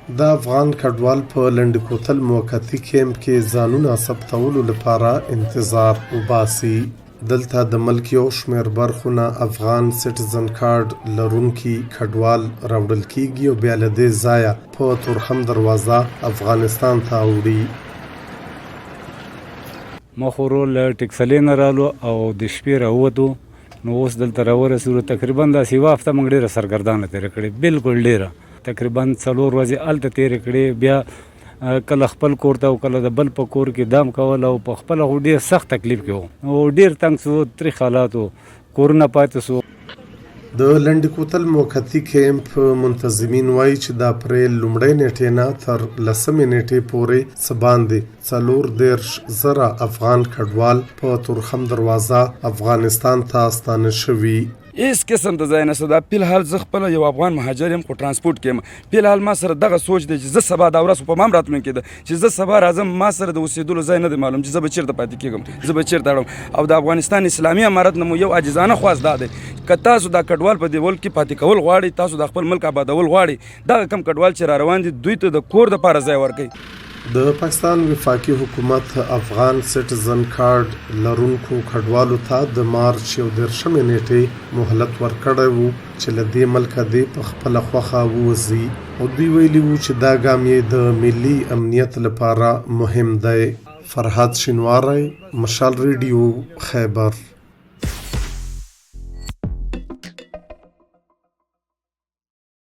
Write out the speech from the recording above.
د افغان کډوال په لنډ کوتل موقتي کیمپ کې ځانونه ثبتولو لپاره انتظار وباسي. دلته د ملک یو شمېر برخو نه افغان سټیزن کارډ لرونکي کډوال راوړل کیږي او بیا له دې ځایه په تورخم دروازه افغانستان ته وړي. مخ ورو له ټکسلې نه رالو او د شپې راووتو، نو اوس دلته راورسېدو. تقریبا داسې یوه هفته موږ ډېره سرګردانه تېره کړې، بالکل ډېره، تقریبا 4 ورځې هلته تېرې کړې. بیا کله خپل کور ته او کله د بل په کور کې دام کول، او په خپله خو ډېر سخت تکلیف کې وو او ډېر تنګ سو، تریخ حالات وو، کورونه پاتې سو. د لنډ کوتل موقتي کیمپ منتظمین وایي چې د اپریل لومړۍ نیټې نه تر 10مې نیټې پورې څه باندې 34,000 افغان کډوال په تورخم دروازه افغانستان ته ستانه شوي. هیڅ قسم د ځای نشته. دا فلحال زه خپله یو افغان مهاجر یم، خو ترانسپورټ کې یم. فلحال ما سره دغه سوچ دی چې زه سبا دا ورځ په ما هم راتلونکې ده چې زه سبا راځم، ما سره د اوسېدلو ځای نه دی معلوم چې زه به چېرته پاتې کېږم، زه به چېرته اړم. او د افغانستان اسلامي امارت نه مو یو عاجزانه خواست دا دی، که تاسو دا کډوال په دې ملک کې پاتې کول غواړئ، تاسو د خپل ملک آبادول غواړئ، دغه کم کډوال چې را روان دي دوی ته د کور دپاره ځای ورکوئ. د پاکستان وفاقي حکومت افغان سټیزن کارډ لرونکو کډوالو ته د مارچ 11مې نیټې مهلت ورکړی و چې له دې ملکه دې په خپله خوښه ووځي، او دوی ویلي وو چې دا ګام یې د ملي امنیت لپاره مهم دی. فرهاد شینواری، مشال ریډیو، خیبر.